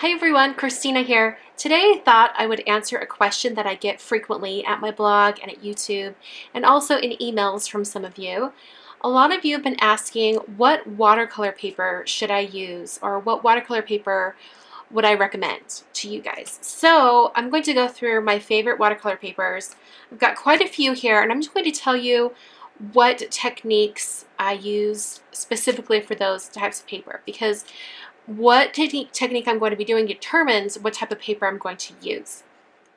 Hi everyone, Christina here. Today I thought I would answer a question that I get frequently at my blog and at YouTube and also in emails from some of you. A lot of you have been asking what watercolor paper should I use or what watercolor paper would I recommend to you guys. So I'm going to go through my favorite watercolor papers. I've got quite a few here and I'm just going to tell you what techniques I use specifically for those types of paper, because what technique I'm going to be doing determines what type of paper I'm going to use.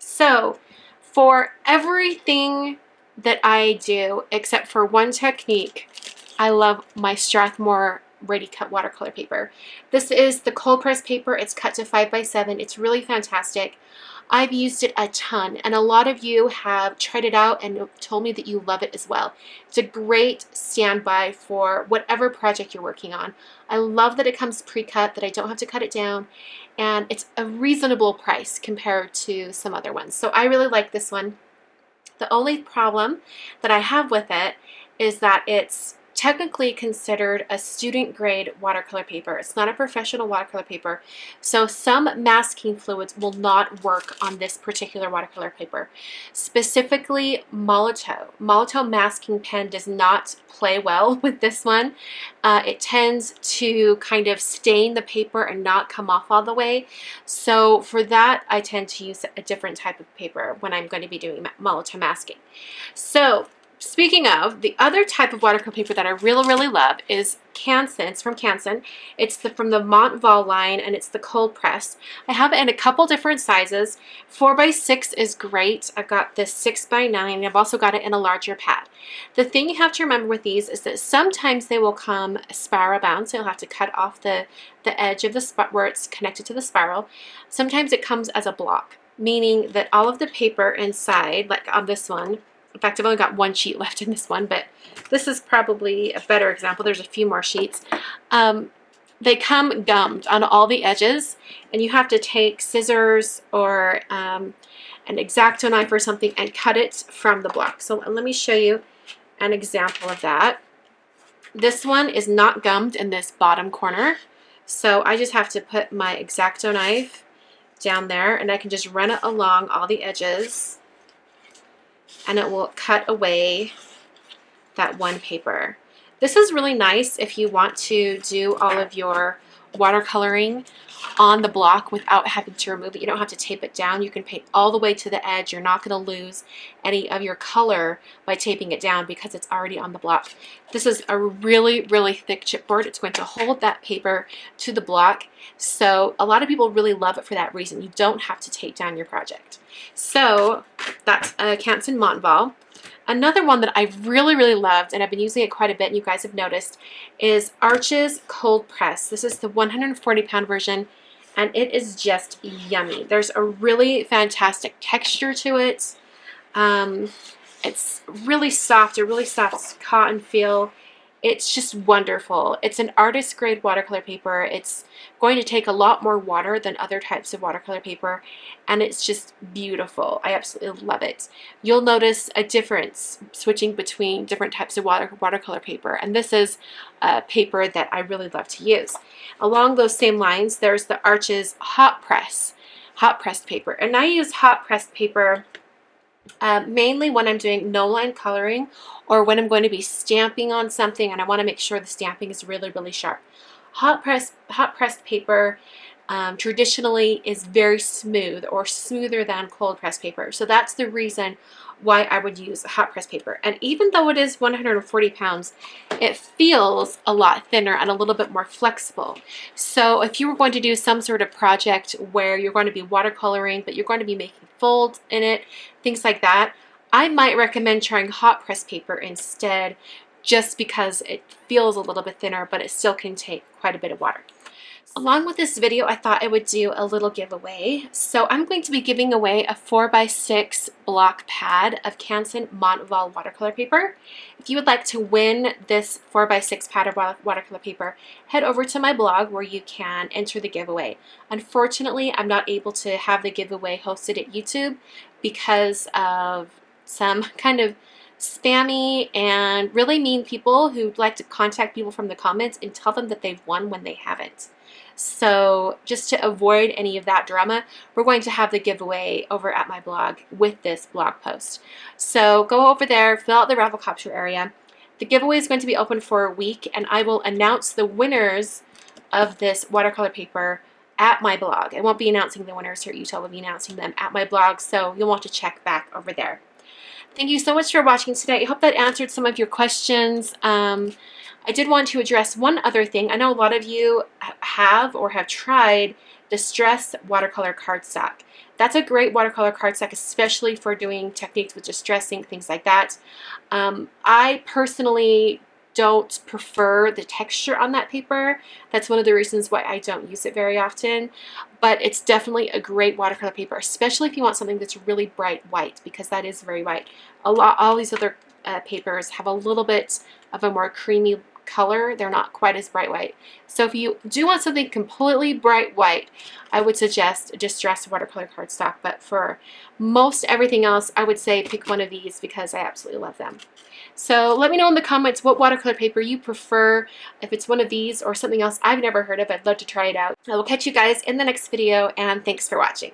So for everything that I do except for one technique, I love my Strathmore Ready Cut watercolor paper. This is the cold press paper. It's cut to 5x7. It's really fantastic. I've used it a ton, and a lot of you have tried it out and told me that you love it as well. It's a great standby for whatever project you're working on. I love that it comes pre-cut, that I don't have to cut it down, and it's a reasonable price compared to some other ones. So I really like this one. The only problem that I have with it is that it's technically considered a student grade watercolor paper. It's not a professional watercolor paper. So some masking fluids will not work on this particular watercolor paper. Specifically Molotow. Molotow masking pen does not play well with this one. It tends to kind of stain the paper and not come off all the way. So for that, I tend to use a different type of paper when I'm going to be doing Molotow masking. So speaking of, the other type of watercolor paper that I really love is Canson. It's from Canson. It's from the Montval line, and it's the cold press. I have it in a couple different sizes. 4x6 is great. I've got this 6x9, and I've also got it in a larger pad. The thing you have to remember with these is that sometimes they will come spiral bound, so you'll have to cut off the edge of the spot where it's connected to the spiral. Sometimes it comes as a block, meaning that all of the paper inside, like on this one, in fact, I've only got one sheet left in this one, but this is probably a better example. There's a few more sheets. They come gummed on all the edges, and you have to take scissors or an X-Acto knife or something and cut it from the block. So let me show you an example of that. This one is not gummed in this bottom corner, so I just have to put my X-Acto knife down there, and I can just run it along all the edges, and it will cut away that one paper. This is really nice if you want to do all of your watercoloring on the block without having to remove it. You don't have to tape it down. You can paint all the way to the edge. You're not going to lose any of your color by taping it down because it's already on the block. This is a really thick chipboard. It's going to hold that paper to the block. So a lot of people really love it for that reason. You don't have to tape down your project. So that's a Canson Montval. Another one that I really loved, and I've been using it quite a bit, and you guys have noticed, is Arches Cold Press. This is the 140-pound version, and it is just yummy. There's a really fantastic texture to it. It's really soft, a really soft cotton feel. It's just wonderful. It's an artist grade watercolor paper. It's going to take a lot more water than other types of watercolor paper, and it's just beautiful. I absolutely love it. You'll notice a difference switching between different types of watercolor paper, and this is a paper that I really love to use. Along those same lines, there's the Arches hot pressed paper, and I use hot pressed paper mainly when I'm doing no line coloring or when I'm going to be stamping on something and I want to make sure the stamping is really sharp. Hot pressed paper traditionally is very smooth, or smoother than cold pressed paper. So that's the reason why I would use hot pressed paper. And even though it is 140 pounds, it feels a lot thinner and a little bit more flexible. So if you were going to do some sort of project where you're going to be watercoloring, but you're going to be making folds in it, things like that, I might recommend trying hot pressed paper instead, just because it feels a little bit thinner, but it still can take quite a bit of water. Along with this video, I thought I would do a little giveaway. So I'm going to be giving away a 4x6 block pad of Canson Montval watercolor paper. If you would like to win this 4x6 pad of watercolor paper, head over to my blog where you can enter the giveaway. Unfortunately, I'm not able to have the giveaway hosted at YouTube because of some kind of spammy and really mean people who'd like to contact people from the comments and tell them that they've won when they haven't. So just to avoid any of that drama, we're going to have the giveaway over at my blog with this blog post. So go over there, fill out the raffle capture area. The giveaway is going to be open for a week, and I will announce the winners of this watercolor paper at my blog. I won't be announcing the winners here at Utah. I'll be announcing them at my blog, so you'll want to check back over there. Thank you so much for watching today. I hope that answered some of your questions. I did want to address one other thing. I know a lot of you have or have tried Distress watercolor cardstock. That's a great watercolor cardstock, especially for doing techniques with distressing, things like that. I personally don't prefer the texture on that paper. That's one of the reasons why I don't use it very often. But it's definitely a great watercolor paper, especially if you want something that's really bright white, because that is very white. All these other papers have a little bit of a more creamy color. They're not quite as bright white. So if you do want something completely bright white, I would suggest Distress watercolor cardstock. But for most everything else, I would say pick one of these because I absolutely love them. So let me know in the comments what watercolor paper you prefer, if it's one of these or something else I've never heard of. I'd love to try it out. I will catch you guys in the next video, and thanks for watching.